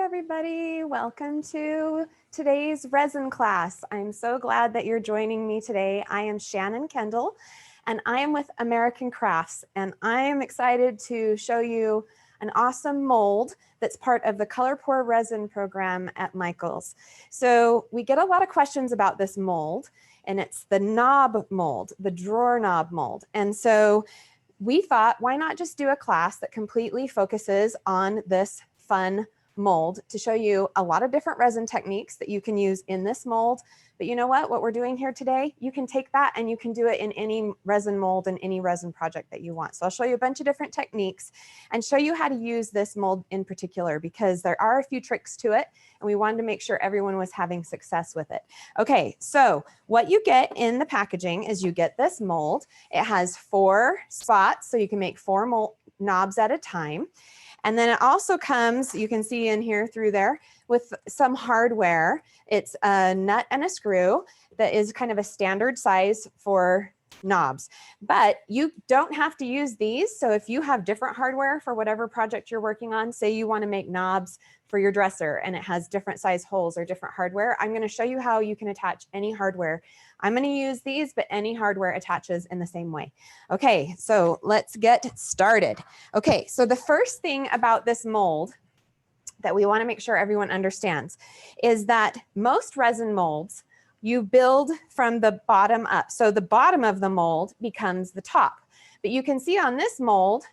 everybody. Welcome to today's resin class. I'm so glad that you're joining me today. I am Shannon Kendall, and I am with American Crafts, and I am excited to show you an awesome mold that's part of the Color Pour Resin program at Michael's. So we get a lot of questions about this mold, and it's the knob mold, the drawer knob mold. And so we thought, why not just do a class that completely focuses on this fun mold to show you a lot of different resin techniques that you can use in this mold. But you know what we're doing here today, you can take that and you can do it in any resin mold and any resin project that you want. So I'll show you a bunch of different techniques and show you how to use this mold in particular, because there are a few tricks to it and we wanted to make sure everyone was having success with it. Okay, so what you get in the packaging is you get this mold. It has 4 spots, so you can make 4 knobs at a time. And then it also comes, you can see in here through there, with some hardware. It's a nut and a screw that is kind of a standard size for knobs. But you don't have to use these. So if you have different hardware for whatever project you're working on, say you want to make knobs for your dresser and it has different size holes or different hardware, I'm going to show you how you can attach any hardware. I'm going to use these, but any hardware attaches in the same way. Okay, so let's get started. Okay, so the first thing about this mold that we want to make sure everyone understands is that most resin molds, you build from the bottom up. So the bottom of the mold becomes the top. But you can see on this mold,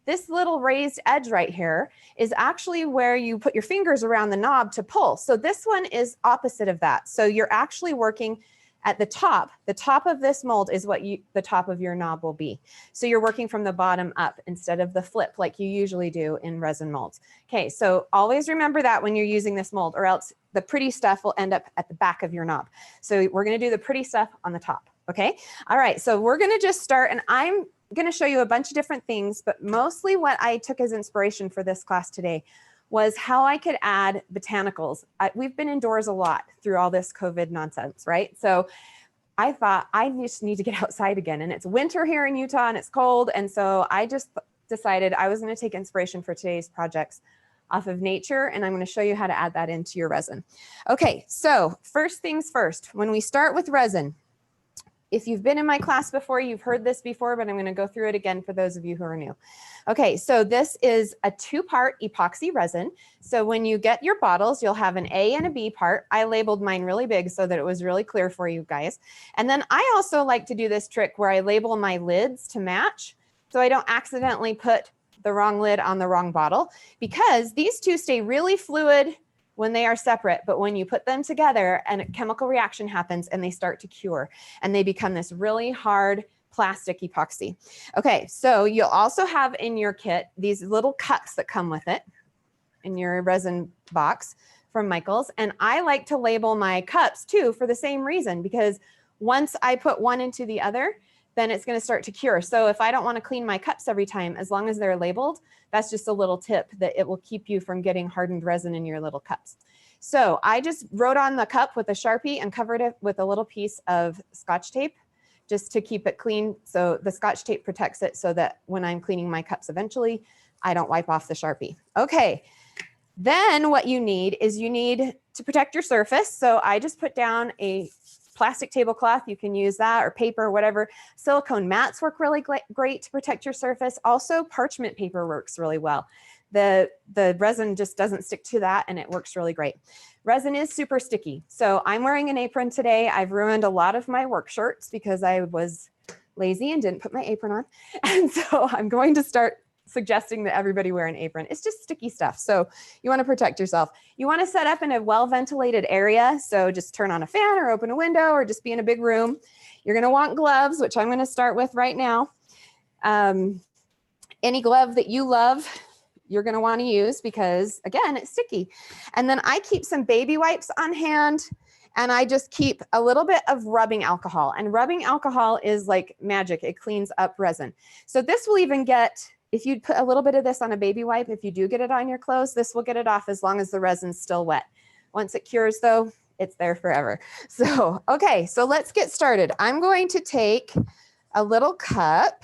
this little raised edge right here is actually where you put your fingers around the knob to pull. So this one is opposite of that. So you're actually working at the top. The top of this mold is what the top of your knob will be. So you're working from the bottom up instead of the flip like you usually do in resin molds. Okay, so always remember that when you're using this mold, or else the pretty stuff will end up at the back of your knob. So we're going to do the pretty stuff on the top. Okay, all right, so we're going to just start, and I'm going to show you a bunch of different things, but mostly what I took as inspiration for this class today was how I could add botanicals. We've been indoors a lot through all this COVID nonsense, right? So I thought I just need to get outside again, and it's winter here in Utah and it's cold. And so I just decided I was going to take inspiration for today's projects off of nature, and I'm going to show you how to add that into your resin. Okay, so first things first, when we start with resin, if you've been in my class before, you've heard this before, but I'm going to go through it again for those of you who are new. Okay, so this is a 2-part epoxy resin. So when you get your bottles, you'll have an A and a B part. I labeled mine really big so that it was really clear for you guys. And then I also like to do this trick where I label my lids to match, so I don't accidentally put the wrong lid on the wrong bottle, because these two stay really fluid when they are separate, but when you put them together and a chemical reaction happens and they start to cure and they become this really hard plastic epoxy. Okay, so you'll also have in your kit these little cups that come with it in your resin box from Michael's. And I like to label my cups too for the same reason, because once I put one into the other, then it's going to start to cure. So if I don't want to clean my cups every time, as long as they're labeled, that's just a little tip that it will keep you from getting hardened resin in your little cups. So I just wrote on the cup with a Sharpie and covered it with a little piece of Scotch tape just to keep it clean. So the Scotch tape protects it so that when I'm cleaning my cups eventually, I don't wipe off the Sharpie. Okay, then what you need is you need to protect your surface. So I just put down a plastic tablecloth. You can use that, or paper, whatever. Silicone mats work really great to protect your surface. Also, parchment paper works really well. The resin just doesn't stick to that, and it works really great. Resin is super sticky. So I'm wearing an apron today. I've ruined a lot of my work shirts because I was lazy and didn't put my apron on. And so I'm going to start suggesting that everybody wear an apron. It's just sticky stuff. So you want to protect yourself. You want to set up in a well-ventilated area. So just turn on a fan or open a window or just be in a big room. You're going to want gloves, which I'm going to start with right now. Any glove that you love, you're going to want to use, because again, it's sticky. And then I keep some baby wipes on hand, and I just keep a little bit of rubbing alcohol. And rubbing alcohol is like magic. It cleans up resin. So this will even get, if you put a little bit of this on a baby wipe, if you do get it on your clothes, this will get it off as long as the resin's still wet. Once it cures though, it's there forever. So, okay, so let's get started. I'm going to take a little cup.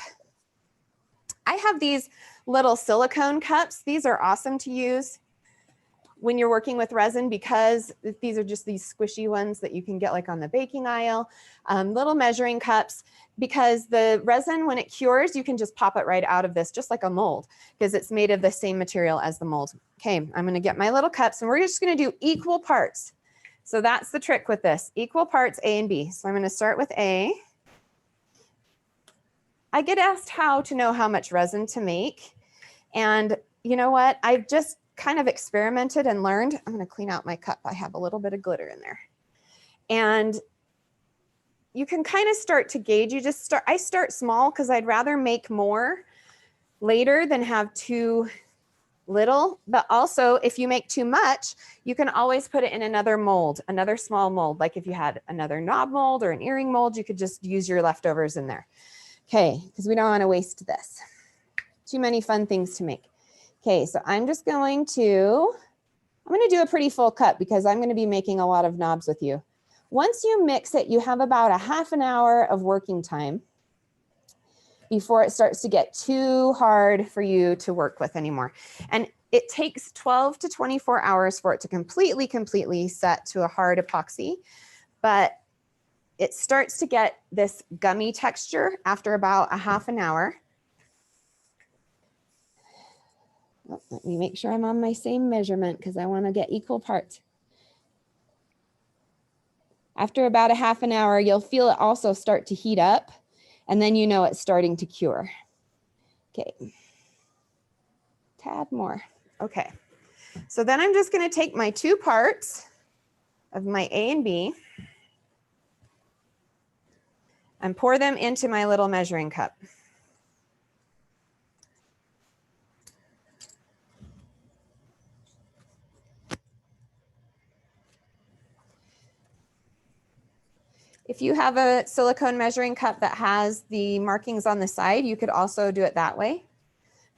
I have these little silicone cups. These are awesome to use. when you're working with resin, because these are just these squishy ones that you can get like on the baking aisle, little measuring cups, because the resin, when it cures, you can just pop it right out of this, just like a mold, because it's made of the same material as the mold. Okay, I'm gonna get my little cups and we're just gonna do equal parts. So that's the trick with this, equal parts A and B. So I'm gonna start with A. I get asked how to know how much resin to make. And you know what? I've just kind of experimented and learned. I'm going to clean out my cup. I have a little bit of glitter in there. And you can kind of start to gauge. I start small because I'd rather make more later than have too little. But also, if you make too much, you can always put it in another mold, another small mold. Like if you had another knob mold or an earring mold, you could just use your leftovers in there. Okay, because we don't want to waste this. Too many fun things to make. Okay, so I'm going to do a pretty full cup because I'm going to be making a lot of knobs with you. Once you mix it, you have about a half an hour of working time before it starts to get too hard for you to work with anymore. And it takes 12 to 24 hours for it to completely set to a hard epoxy, but it starts to get this gummy texture after about a half an hour. Oh, let me make sure I'm on my same measurement because I want to get equal parts. After about a half an hour, you'll feel it also start to heat up, and then you know it's starting to cure. Okay, tad more. Okay, so then I'm just going to take my 2 parts of my A and B and pour them into my little measuring cup. If you have a silicone measuring cup that has the markings on the side, you could also do it that way.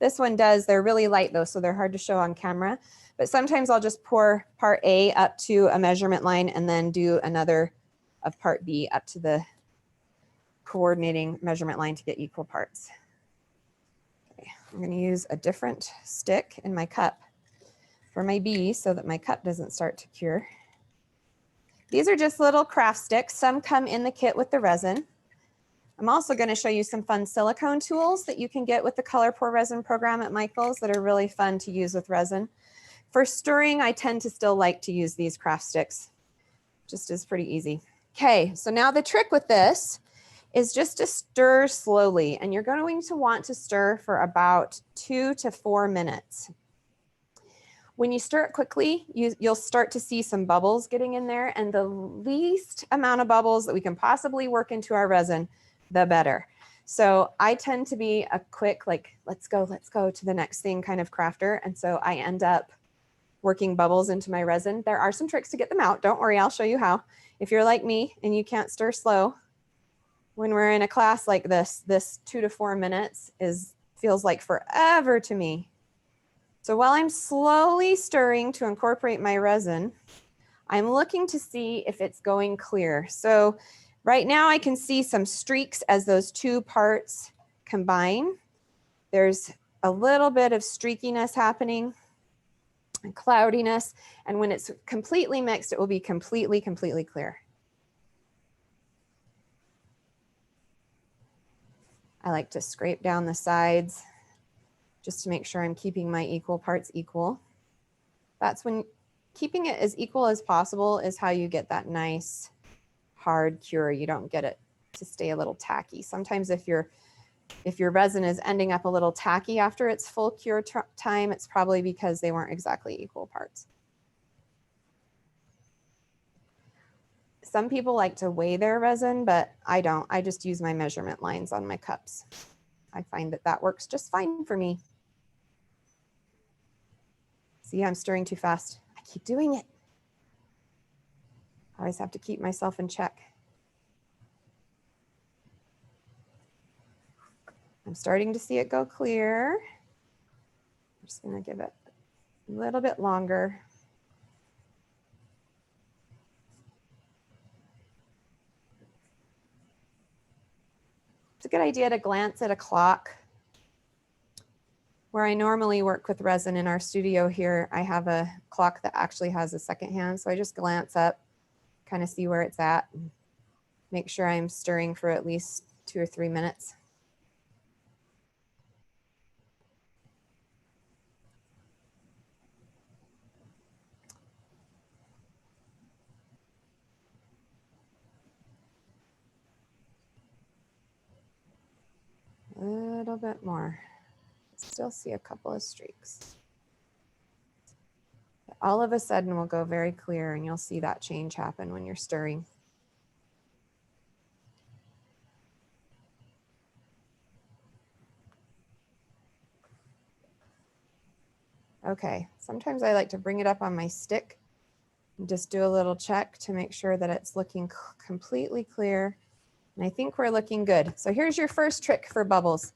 This one does. They're really light though, so they're hard to show on camera. But sometimes I'll just pour part A up to a measurement line and then do another of part B up to the coordinating measurement line to get equal parts. Okay, I'm going to use a different stick in my cup for my B so that my cup doesn't start to cure. These are just little craft sticks. Some come in the kit with the resin. I'm also going to show you some fun silicone tools that you can get with the Color Pour Resin program at Michael's that are really fun to use with resin. For stirring, I tend to still like to use these craft sticks. Just is pretty easy. Okay, so now the trick with this is just to stir slowly, and you're going to want to stir for about 2 to 4 minutes. When you stir it quickly, you'll start to see some bubbles getting in there, and the least amount of bubbles that we can possibly work into our resin, the better. So I tend to be a quick, like, let's go to the next thing kind of crafter. And so I end up working bubbles into my resin. There are some tricks to get them out. Don't worry, I'll show you how. If you're like me and you can't stir slow, when we're in a class like this 2 to 4 minutes feels like forever to me. So while I'm slowly stirring to incorporate my resin, I'm looking to see if it's going clear. So right now I can see some streaks as those 2 parts combine. There's a little bit of streakiness happening and cloudiness. And when it's completely mixed, it will be completely clear. I like to scrape down the sides just to make sure I'm keeping my equal parts equal. That's when keeping it as equal as possible is how you get that nice hard cure. You don't get it to stay a little tacky. Sometimes if your resin is ending up a little tacky after its full cure time, it's probably because they weren't exactly equal parts. Some people like to weigh their resin, but I don't. I just use my measurement lines on my cups. I find that that works just fine for me. See, I'm stirring too fast. I keep doing it. I always have to keep myself in check. I'm starting to see it go clear. I'm just going to give it a little bit longer. It's a good idea to glance at a clock Where I normally work with resin in our studio here, I have a clock that actually has a second hand. So I just glance up, kind of see where it's at, and make sure I'm stirring for at least 2 or 3 minutes. A little bit more. Still see a couple of streaks. All of a sudden will go very clear, and you'll see that change happen when you're stirring. Okay, sometimes I like to bring it up on my stick and just do a little check to make sure that it's looking completely clear. And I think we're looking good. So here's your first trick for bubbles.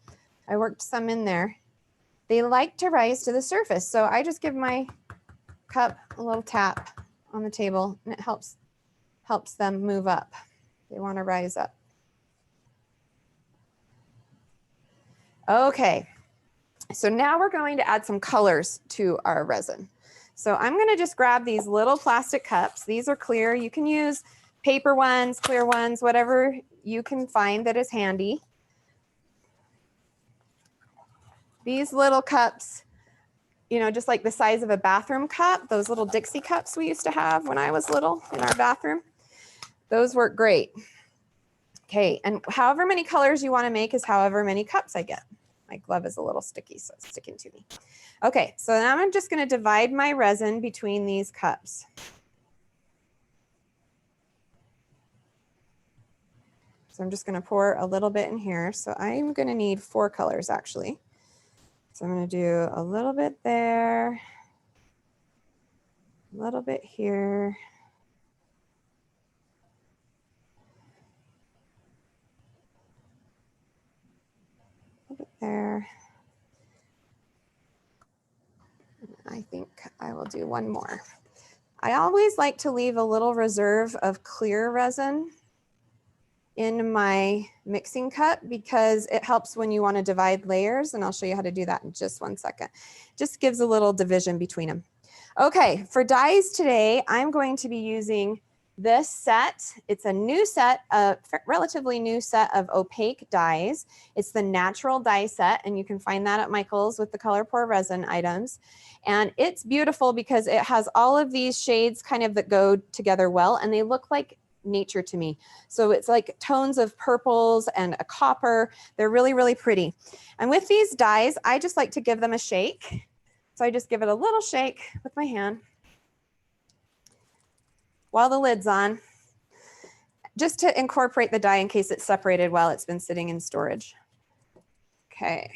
I worked some in there. They like to rise to the surface. So I just give my cup a little tap on the table, and it helps them move up. They want to rise up. Okay, so now we're going to add some colors to our resin. So I'm going to just grab these little plastic cups. These are clear. You can use paper ones, clear ones, whatever you can find that is handy. These little cups, you know, just like the size of a bathroom cup, those little Dixie cups we used to have when I was little in our bathroom, those work great. Okay, and however many colors you want to make is however many cups I get. My glove is a little sticky, so it's sticking to me. Okay, so now I'm just going to divide my resin between these cups. So I'm just going to pour a little bit in here. So I'm going to need 4 colors actually. So I'm going to do a little bit there, a little bit here, a little bit there. I think I will do one more. I always like to leave a little reserve of clear resin in my mixing cup because it helps when you want to divide layers, and I'll show you how to do that in just 1 second. Just gives a little division between them. Okay, for dyes today, I'm going to be using this set. It's a new set, a relatively new set of opaque dyes. It's the natural dye set, and you can find that at Michael's with the color pour resin items. And it's beautiful because it has all of these shades kind of that go together well, and they look like nature to me. So it's like tones of purples and a copper. They're really, really pretty. And with these dyes, I just like to give them a shake. So I just give it a little shake with my hand while the lid's on, just to incorporate the dye in case it's separated while it's been sitting in storage. Okay.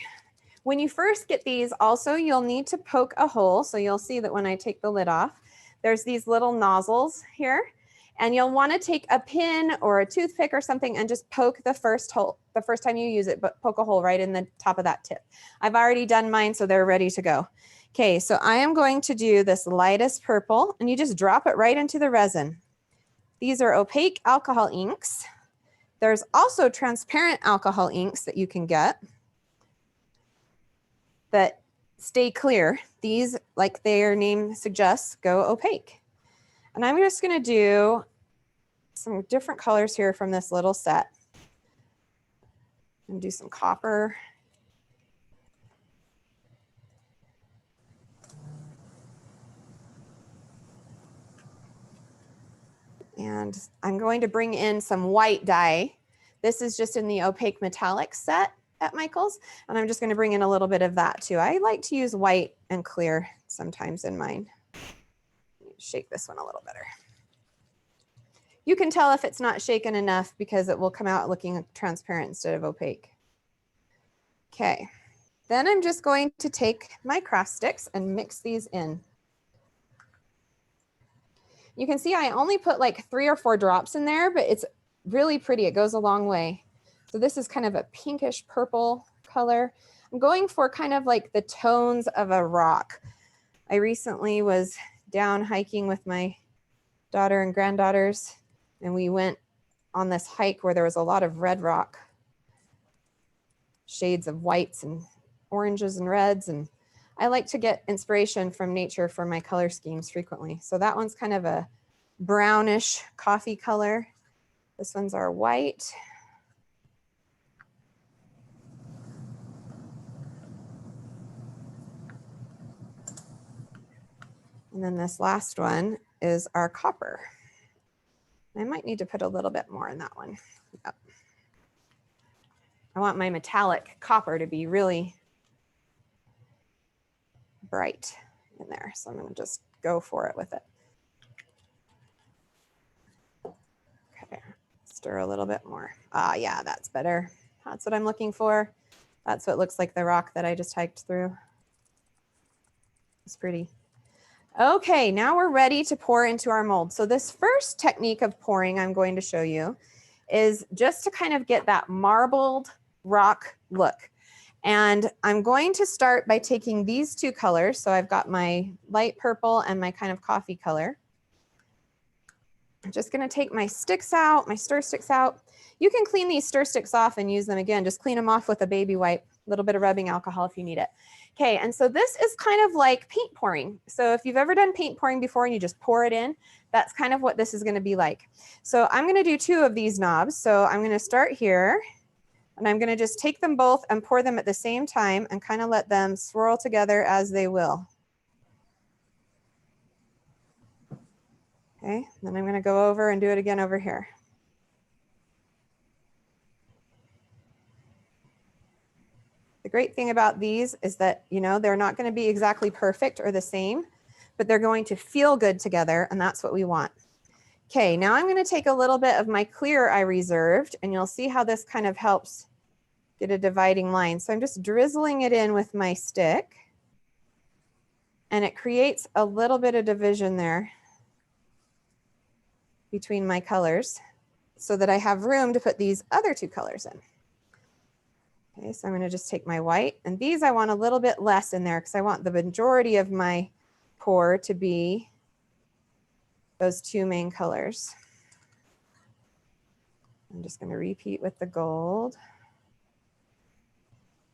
When you first get these, also, you'll need to poke a hole. So you'll see that when I take the lid off, there's these little nozzles here. And you'll want to take a pin or a toothpick or something and just poke the first hole, the first time you use it, but poke a hole right in the top of that tip. I've already done mine, so they're ready to go. Okay, so I am going to do this lightest purple, and you just drop it right into the resin. These are opaque alcohol inks. There's also transparent alcohol inks that you can get that stay clear. These, like their name suggests, go opaque. And I'm just going to do some different colors here from this little set. And do some copper. And I'm going to bring in some white dye. This is just in the opaque metallic set at Michael's. And I'm just going to bring in a little bit of that too. I like to use white and clear sometimes in mine. Shake this one a little better. You can tell if it's not shaken enough because it will come out looking transparent instead of opaque. Okay, then I'm just going to take my craft sticks and mix these in. You can see I only put like 3 or 4 drops in there, but it's really pretty. It goes a long way. So this is kind of a pinkish purple color. I'm going for kind of like the tones of a rock. I recently was down hiking with my daughter and granddaughters, and we went on this hike where there was a lot of red rock, shades of whites and oranges and reds, and I like to get inspiration from nature for my color schemes frequently. So that one's kind of a brownish coffee color. This one's our white. And then this last one is our copper. I might need to put a little bit more in that one. Yep. I want my metallic copper to be really bright in there. So I'm going to just go for it with it. Okay, stir a little bit more. Ah, yeah, that's better. That's what I'm looking for. That's what looks like the rock that I just hiked through. It's pretty. Okay, now we're ready to pour into our mold. So this first technique of pouring I'm going to show you is just to kind of get that marbled rock look. And I'm going to start by taking these two colors. So I've got my light purple and my kind of coffee color. I'm just going to take my sticks out, my stir sticks out. You can clean these stir sticks off and use them again. Just clean them off with a baby wipe, a little bit of rubbing alcohol if you need it. Okay, and so this is kind of like paint pouring. So if you've ever done paint pouring before and you just pour it in, that's kind of what this is going to be like. So I'm going to do two of these knobs. So I'm going to start here, and I'm going to just take them both and pour them at the same time and kind of let them swirl together as they will. Okay, then I'm going to go over and do it again over here. The great thing about these is that, you know, they're not going to be exactly perfect or the same, but they're going to feel good together, and that's what we want. Okay, now I'm going to take a little bit of my clear I reserved, and you'll see how this kind of helps get a dividing line. So I'm just drizzling it in with my stick, and it creates a little bit of division there between my colors so that I have room to put these other two colors in. Okay, so I'm going to just take my white, and these I want a little bit less in there because I want the majority of my pour to be those two main colors. I'm just going to repeat with the gold.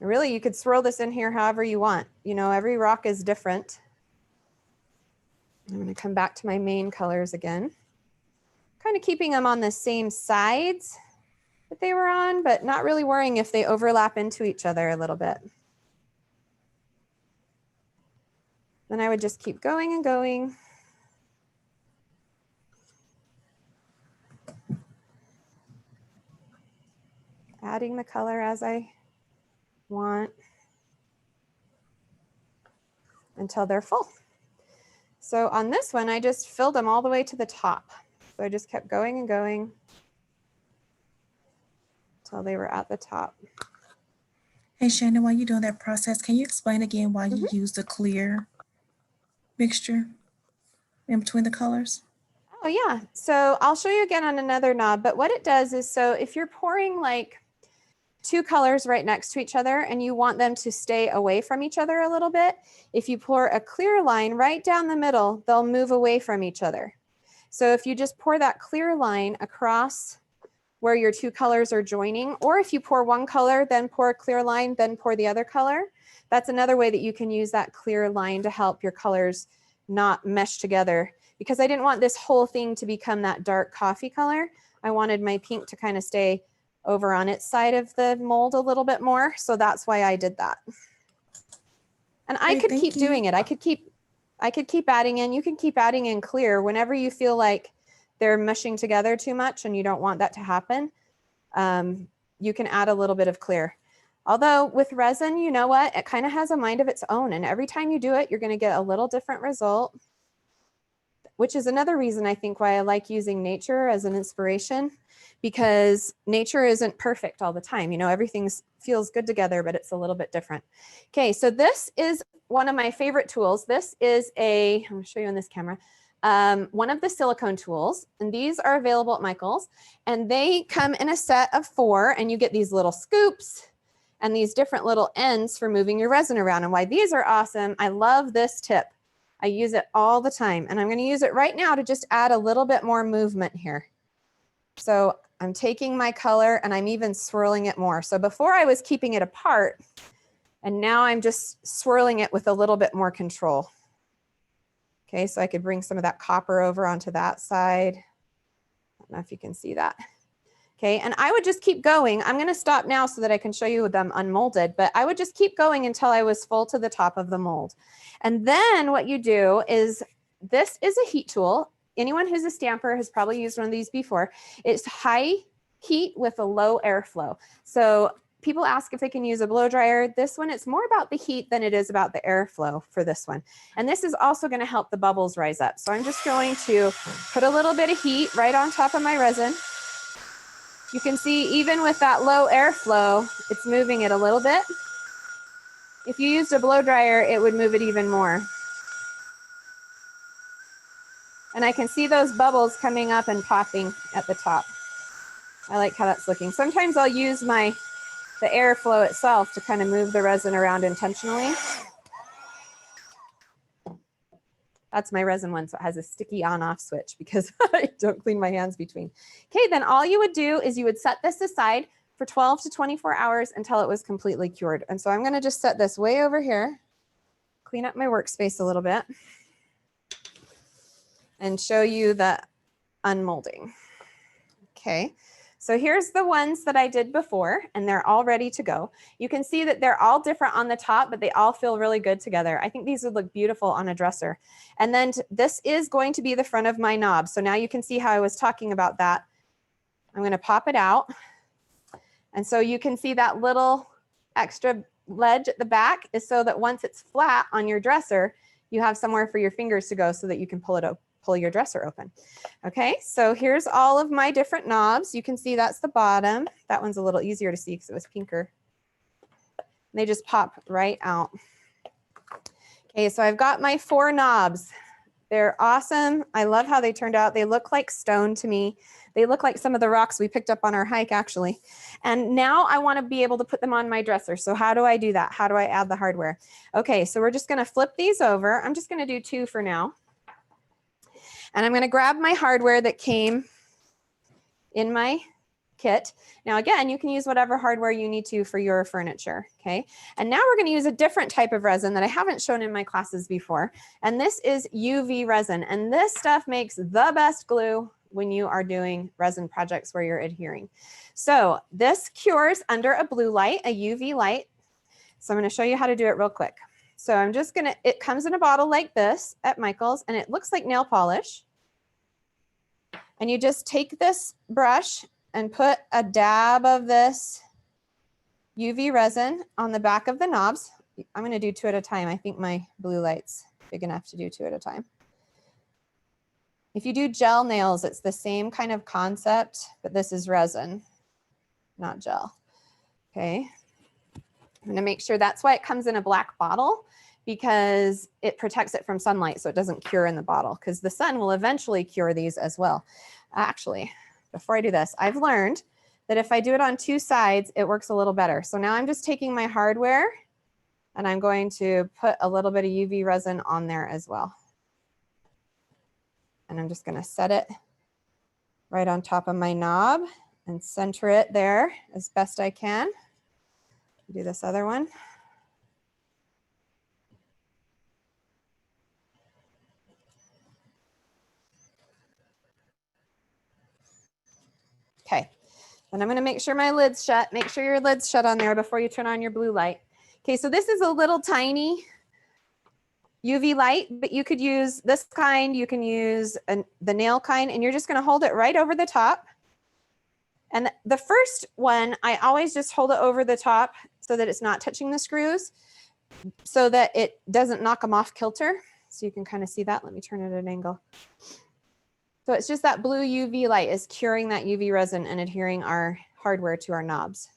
And really, you could swirl this in here however you want. You know, every rock is different. I'm going to come back to my main colors again, kind of keeping them on the same sides that they were on, but not really worrying if they overlap into each other a little bit. Then I would just keep going and going. Adding the color as I want until they're full. So on this one, I just filled them all the way to the top. So I just kept going and going until they were at the top. Hey Shannon, while you're doing that process, can you explain again why you use the clear mixture in between the colors? Oh yeah, so I'll show you again on another knob, but what it does is, so if you're pouring like two colors right next to each other and you want them to stay away from each other a little bit, if you pour a clear line right down the middle, they'll move away from each other. So if you just pour that clear line across where your two colors are joining, or if you pour one color, then pour a clear line, then pour the other color, that's another way that you can use that clear line to help your colors not mesh together. Because I didn't want this whole thing to become that dark coffee color. I wanted my pink to kind of stay over on its side of the mold a little bit more. So that's why I did that. And I could keep doing it. I could keep adding in. You can keep adding in clear whenever you feel like they're mushing together too much and you don't want that to happen. You can add a little bit of clear. Although with resin, you know what? It kind of has a mind of its own. And every time you do it, you're going to get a little different result, which is another reason I think why I like using nature as an inspiration, because nature isn't perfect all the time. You know, everything feels good together, but it's a little bit different. Okay, so this is one of my favorite tools. This is I'm going to show you on this camera, one of the silicone tools, and these are available at Michael's, and they come in a set of 4, and you get these little scoops and these different little ends for moving your resin around. And why these are awesome, I love this tip. I use it all the time, and I'm going to use it right now to just add a little bit more movement here. So I'm taking my color and I'm even swirling it more. So before I was keeping it apart, And now I'm just swirling it with a little bit more control. Okay, so I could bring some of that copper over onto that side. I don't know if you can see that. Okay, and I would just keep going. I'm gonna stop now so that I can show you them unmolded, but I would just keep going until I was full to the top of the mold. And then what you do is, this is a heat tool. Anyone who's a stamper has probably used one of these before. It's high heat with a low airflow. So people ask if they can use a blow dryer. This one, it's more about the heat than it is about the airflow for this one. And this is also gonna help the bubbles rise up. So I'm just going to put a little bit of heat right on top of my resin. You can see even with that low airflow, it's moving it a little bit. If you used a blow dryer, it would move it even more. And I can see those bubbles coming up and popping at the top. I like how that's looking. Sometimes I'll use the airflow itself to kind of move the resin around intentionally. That's my resin one, so it has a sticky on-off switch because I don't clean my hands between. Okay, then all you would do is you would set this aside for 12 to 24 hours until it was completely cured. And so I'm gonna just set this way over here, clean up my workspace a little bit, and show you the unmolding. Okay, so here's the ones that I did before, and they're all ready to go. You can see that they're all different on the top, but they all feel really good together. I think these would look beautiful on a dresser. And then this is going to be the front of my knob. So now you can see how I was talking about that. I'm gonna pop it out. And so you can see that little extra ledge at the back is so that once it's flat on your dresser, you have somewhere for your fingers to go so that you can pull your dresser open. Okay, so here's all of my different knobs. You can see that's the bottom. That one's a little easier to see because it was pinker. They just pop right out. Okay, so I've got my 4 knobs. They're awesome. I love how they turned out. They look like stone to me. They look like some of the rocks we picked up on our hike, actually. And now I want to be able to put them on my dresser. So how do I do that? How do I add the hardware? Okay, so we're just going to flip these over. I'm just going to do 2 for now. And I'm going to grab my hardware that came in my kit. Now, again, you can use whatever hardware you need to for your furniture, okay? And now we're going to use a different type of resin that I haven't shown in my classes before. And this is UV resin. And this stuff makes the best glue when you are doing resin projects where you're adhering. So this cures under a blue light, a UV light. So I'm going to show you how to do it real quick. So I'm just gonna, it comes in a bottle like this at Michael's, and it looks like nail polish. And you just take this brush and put a dab of this UV resin on the back of the knobs. I'm gonna do 2 at a time. I think my blue light's big enough to do 2 at a time. If you do gel nails, it's the same kind of concept, but this is resin, not gel. Okay. I'm gonna make sure that's why it comes in a black bottle, because it protects it from sunlight so it doesn't cure in the bottle, because the sun will eventually cure these as well. Actually, before I do this, I've learned that if I do it on 2 sides, it works a little better. So now I'm just taking my hardware and I'm going to put a little bit of UV resin on there as well. And I'm just gonna set it right on top of my knob and center it there as best I can. Do this other one. Okay, and I'm gonna make sure my lid's shut. Make sure your lid's shut on there before you turn on your blue light. Okay, so this is a little tiny UV light, but you could use this kind, you can use the nail kind, and you're just gonna hold it right over the top. And the first one, I always just hold it over the top so that it's not touching the screws, so that it doesn't knock them off kilter. So you can kind of see that. Let me turn it at an angle. So it's just that blue UV light is curing that UV resin and adhering our hardware to our knobs.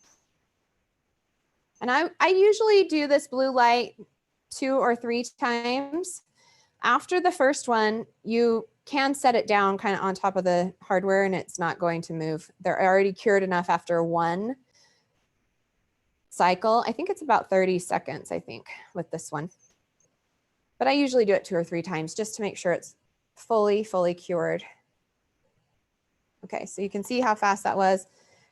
And I usually do this blue light 2 or 3 times. After the first one, you can set it down kind of on top of the hardware and it's not going to move. They're already cured enough after 1 cycle. I think it's about 30 seconds, I think, with this one. But I usually do it 2 or 3 times just to make sure it's fully cured. Okay, so you can see how fast that was.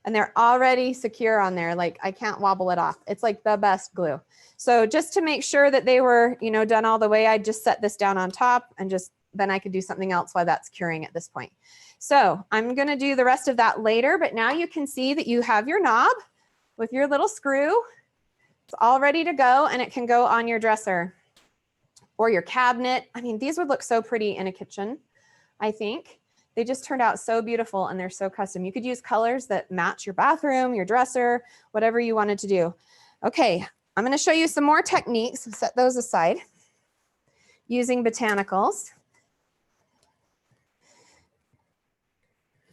and they're already secure on there. Like I can't wobble it off. It's like the best glue. So just to make sure that they were, you know, done all the way, I just set this down on top and just, then I could do something else while that's curing at this point. So I'm gonna do the rest of that later, but now you can see that you have your knob with your little screw. It's all ready to go, and it can go on your dresser or your cabinet. I mean, these would look so pretty in a kitchen, I think. They just turned out so beautiful, and they're so custom. You could use colors that match your bathroom, your dresser, whatever you wanted to do. Okay, I'm gonna show you some more techniques. Set those aside. Using botanicals.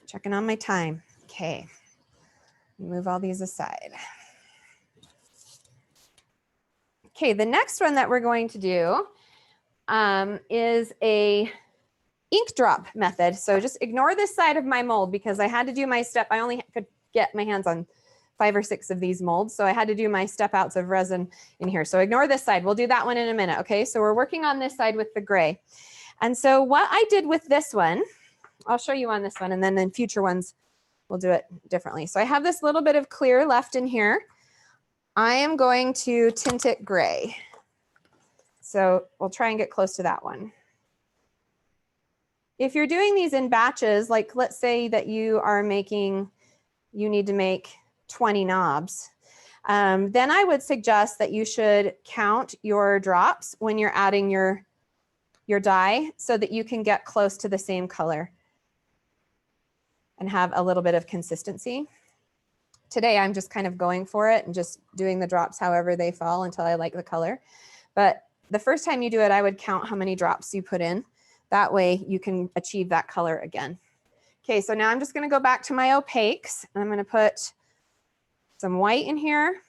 Checking on my time. Okay, move all these aside. Okay, the next one that we're going to do is a ink drop method. So just ignore this side of my mold because I had to do my step. I only could get my hands on 5 or 6 of these molds. So I had to do my step outs of resin in here. So ignore this side. We'll do that one in a minute. Okay, so we're working on this side with the gray. And so what I did with this one, I'll show you on this one, and then in future ones, we'll do it differently. So I have this little bit of clear left in here. I am going to tint it gray. So we'll try and get close to that one. If you're doing these in batches, like let's say that you are making, you need to make 20 knobs, then I would suggest that you should count your drops when you're adding your dye so that you can get close to the same color and have a little bit of consistency. Today, I'm just kind of going for it and just doing the drops however they fall until I like the color. But the first time you do it, I would count how many drops you put in. That way you can achieve that color again. Okay, so now I'm just gonna go back to my opaques, and I'm gonna put some white in here.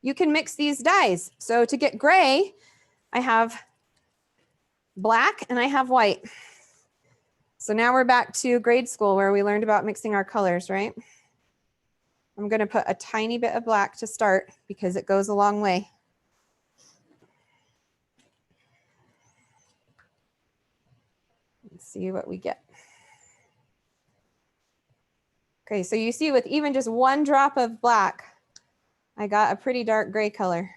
You can mix these dyes. So to get gray, I have black and I have white. So now we're back to grade school where we learned about mixing our colors, right? I'm gonna put a tiny bit of black to start because it goes a long way. Let's see what we get. Okay, so you see with even just one drop of black, I got a pretty dark gray color.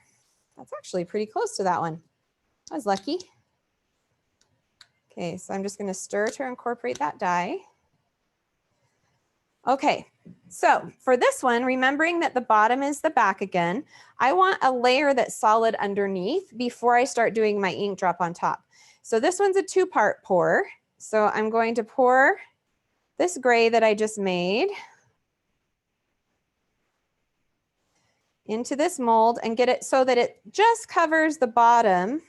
That's actually pretty close to that one. I was lucky. Okay, so I'm just gonna stir to incorporate that dye. Okay, so for this one, remembering that the bottom is the back again, I want a layer that's solid underneath before I start doing my ink drop on top. So this one's a 2-part pour. So I'm going to pour this gray that I just made into this mold and get it so that it just covers the bottom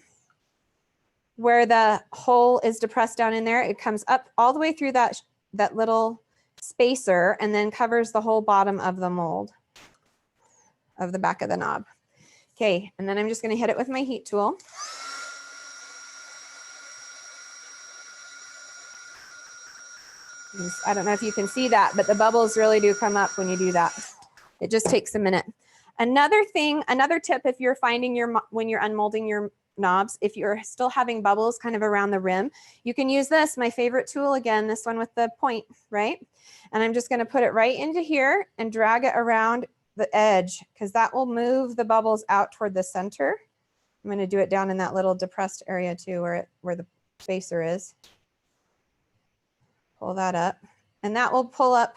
where the hole is depressed down in there. It comes up all the way through that little spacer and then covers the whole bottom of the mold of the back of the knob. Okay, and then I'm just gonna hit it with my heat tool. I don't know if you can see that, but the bubbles really do come up when you do that. It just takes a minute. Another thing, another tip, if you're finding when you're unmolding your knobs, if you're still having bubbles kind of around the rim, you can use this, my favorite tool again, this one with the point, right? And I'm just gonna put it right into here and drag it around the edge because that will move the bubbles out toward the center. I'm gonna do it down in that little depressed area too where the spacer is. Pull that up, and that will pull up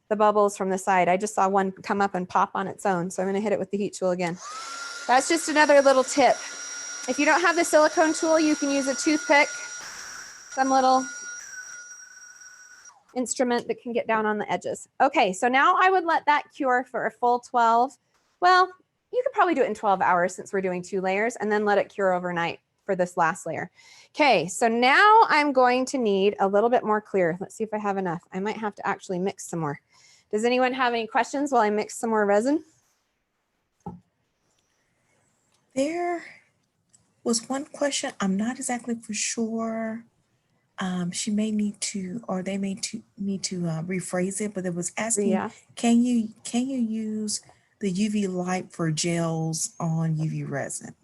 the bubbles from the side. I just saw one come up and pop on its own, so I'm gonna hit it with the heat tool again. That's just another little tip. If you don't have the silicone tool, you can use a toothpick, some little instrument that can get down on the edges. Okay, so now I would let that cure for a full 12. Well, you could probably do it in 12 hours since we're doing 2 layers, and then let it cure overnight for this last layer. Okay, so now I'm going to need a little bit more clear. Let's see if I have enough. I might have to actually mix some more. Does anyone have any questions while I mix some more resin? There was one question. I'm not exactly for sure. She may need to, or they may need to rephrase it, but it was asking, Yeah. can you use the UV light for gels on UV resin?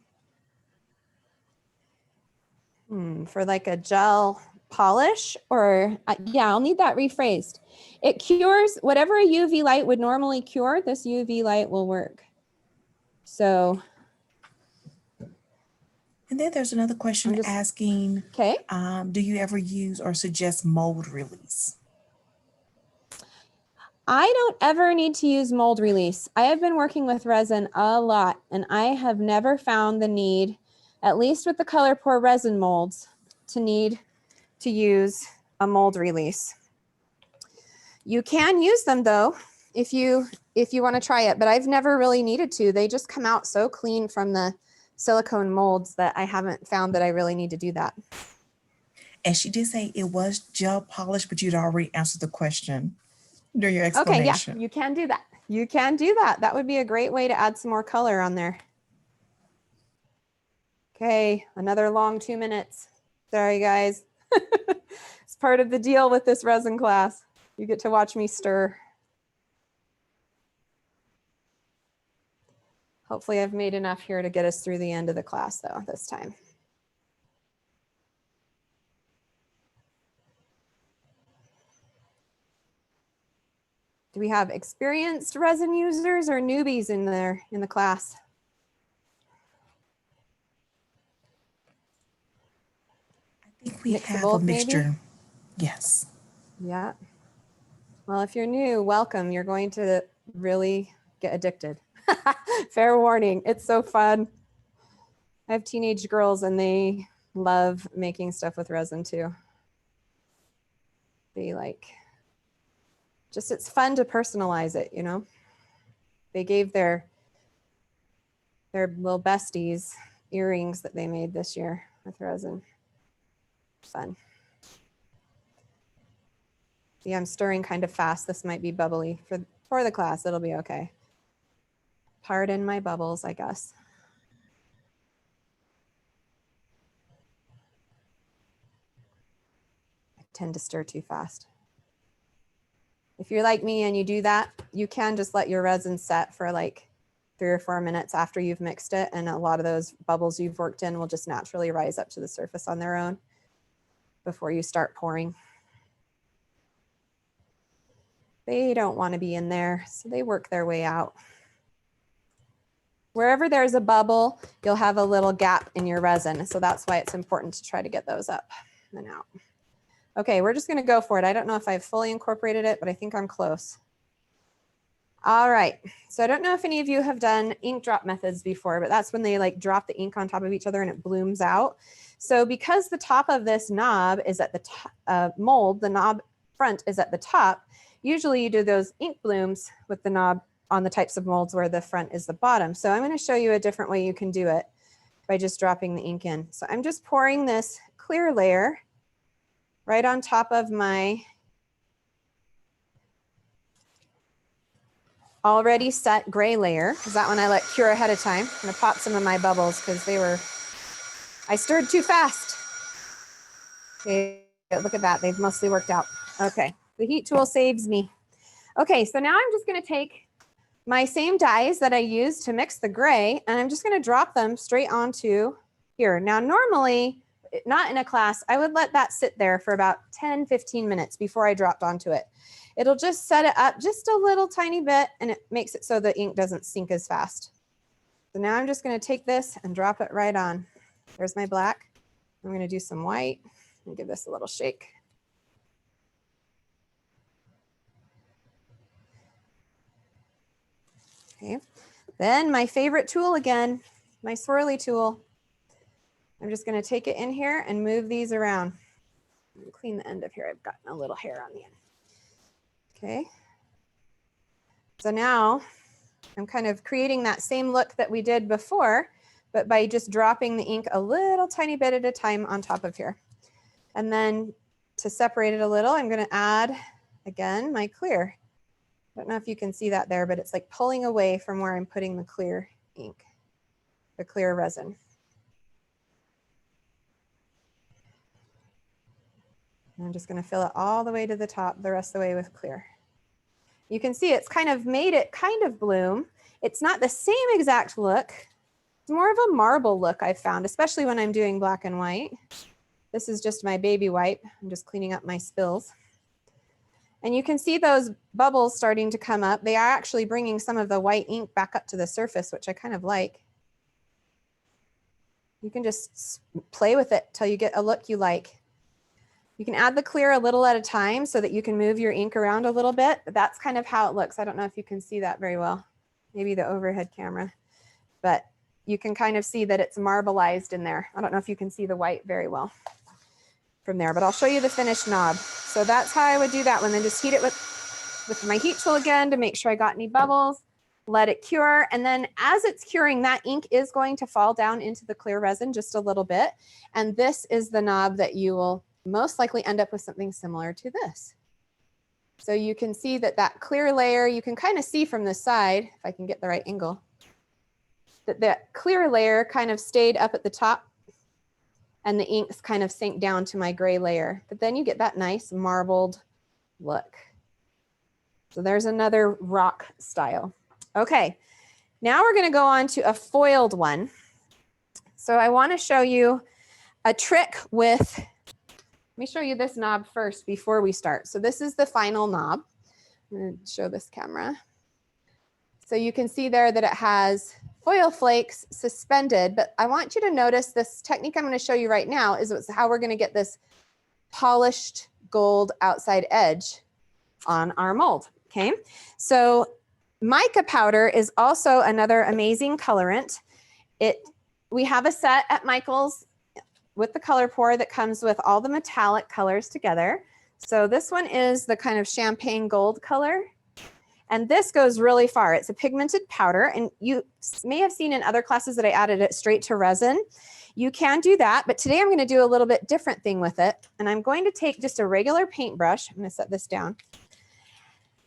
For like a gel polish, or yeah, I'll need that rephrased. It cures whatever a UV light would normally cure, this UV light will work. So. And then there's another question asking, okay. Do you ever use or suggest mold release? I don't ever need to use mold release. I have been working with resin a lot, and I have never found the need, at least with the color pour resin molds, to need to use a mold release. You can use them though, if you want to try it, but I've never really needed to. They just come out so clean from the silicone molds that I haven't found that I really need to do that. And she did say it was gel polish, but you'd already answered the question during your explanation. Okay, yeah, you can do that. You can do that. That would be a great way to add some more color on there. Okay, another long 2 minutes. Sorry, guys. It's part of the deal with this resin class. You get to watch me stir. Hopefully I've made enough here to get us through the end of the class though this time. Do we have experienced resin users or newbies in the class? I think we have a mixture. Maybe? Yes. Yeah. Well, if you're new, welcome. You're going to really get addicted. Fair warning. It's so fun. I have teenage girls and they love making stuff with resin too. They like, just it's fun to personalize it, you know? They gave their little besties earrings that they made this year with resin. Fun. Yeah, I'm stirring kind of fast. This might be bubbly for the class. It'll be okay. Pardon my bubbles, I guess. I tend to stir too fast. If you're like me and you do that, you can just let your resin set for like 3 or 4 minutes after you've mixed it, and a lot of those bubbles you've worked in will just naturally rise up to the surface on their own before you start pouring. They don't want to be in there, so they work their way out. Wherever there's a bubble, you'll have a little gap in your resin, so that's why it's important to try to get those up and out. Okay, we're just going to go for it. I don't know if I've fully incorporated it, but I think I'm close. All right, so I don't know if any of you have done ink drop methods before, but that's when they like drop the ink on top of each other and it blooms out. So because the top of this knob is at the top, mold, the knob front is at the top, usually you do those ink blooms with the knob on the types of molds where the front is the bottom. So I'm going to show you a different way you can do it by just dropping the ink in. So I'm just pouring this clear layer right on top of my already set gray layer, because that one I let cure ahead of time. I'm going to pop some of my bubbles because I stirred too fast. Okay, look at that. They've mostly worked out. Okay, the heat tool saves me. Okay, so now I'm just going to take my same dyes that I used to mix the gray, and I'm just going to drop them straight onto here. Now, normally, not in a class, I would let that sit there for about 10-15 minutes before I dropped onto it. It'll just set it up just a little tiny bit, and it makes it so the ink doesn't sink as fast. So now I'm just going to take this and drop it right on. There's my black. I'm going to do some white and give this a little shake. Okay, then my favorite tool again, my swirly tool. I'm just going to take it in here and move these around. Clean the end of here. I've gotten a little hair on the end. Okay. So now I'm kind of creating that same look that we did before, but by just dropping the ink a little tiny bit at a time on top of here. And then to separate it a little, I'm going to add, again, my clear. I don't know if you can see that there, but it's like pulling away from where I'm putting the clear ink, the clear resin. And I'm just going to fill it all the way to the top, the rest of the way with clear. You can see it's kind of made it kind of bloom. It's not the same exact look. It's more of a marble look I've found, especially when I'm doing black and white. This is just my baby wipe. I'm just cleaning up my spills. And you can see those bubbles starting to come up. They are actually bringing some of the white ink back up to the surface, which I kind of like. You can just play with it till you get a look you like. You can add the clear a little at a time so that you can move your ink around a little bit. But that's kind of how it looks. I don't know if you can see that very well. Maybe the overhead camera. But you can kind of see that it's marbleized in there. I don't know if you can see the white very well from there, but I'll show you the finished knob. So that's how I would do that one. Then just heat it with my heat tool again to make sure I got any bubbles. Let it cure. And then as it's curing, that ink is going to fall down into the clear resin just a little bit. And this is the knob that you will most likely end up with something similar to this. So you can see that that clear layer, you can kind of see from the side, if I can get the right angle, that that clear layer kind of stayed up at the top and the inks kind of sink down to my gray layer. But then you get that nice marbled look. So there's another rock style. Okay, now we're going to go on to a foiled one. So I want to show you a trick with, let me show you this knob first before we start. So this is the final knob. I'm going to show this camera. So you can see there that it has foil flakes suspended, but I want you to notice this technique I'm going to show you right now is how we're going to get this polished gold outside edge on our mold. Okay, so Mica Powder is also another amazing colorant. We have a set at Michael's with the color pour that comes with all the metallic colors together. So this one is the kind of champagne gold color. And this goes really far. It's a pigmented powder, and you may have seen in other classes that I added it straight to resin. You can do that, but today I'm going to do a little bit different thing with it. And I'm going to take just a regular paintbrush. I'm going to set this down.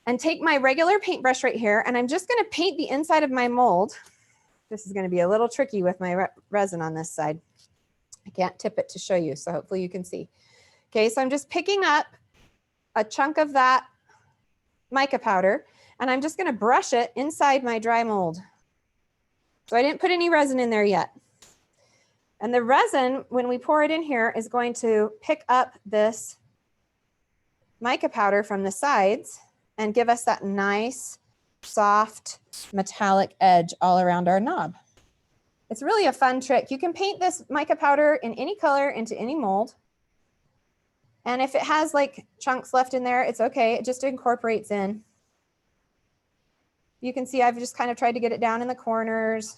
And take my regular paintbrush right here, and I'm just going to paint the inside of my mold. This is going to be a little tricky with my resin on this side. I can't tip it to show you, so hopefully you can see. Okay, so I'm just picking up a chunk of that mica powder, and I'm just going to brush it inside my dry mold. So I didn't put any resin in there yet. And the resin, when we pour it in here, is going to pick up this mica powder from the sides and give us that nice, soft, metallic edge all around our knob. It's really a fun trick. You can paint this mica powder in any color into any mold. And if it has like chunks left in there, it's okay. It just incorporates in. You can see I've just kind of tried to get it down in the corners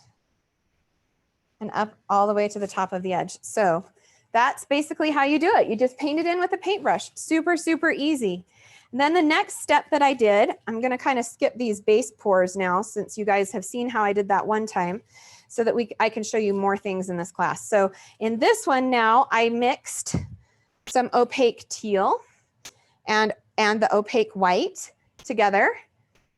and up all the way to the top of the edge. So that's basically how you do it. You just paint it in with a paintbrush. Super, super easy. And then the next step that I did, I'm going to kind of skip these base pours now since you guys have seen how I did that one time so that I can show you more things in this class. So in this one now, I mixed some opaque teal and the opaque white together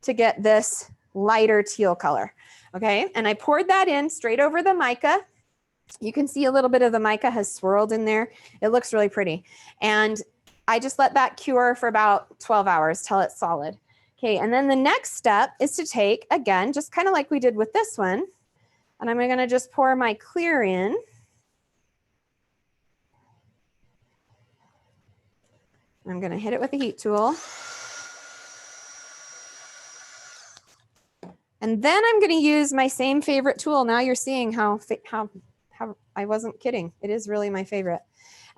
to get this lighter teal color. Okay, and I poured that in straight over the mica. You can see a little bit of the mica has swirled in there. It looks really pretty. And I just let that cure for about 12 hours till it's solid. Okay, and then the next step is to take, again, just kind of like we did with this one, and I'm going to just pour my clear in. I'm going to hit it with a heat tool. And then I'm going to use my same favorite tool. Now you're seeing how I wasn't kidding. It is really my favorite.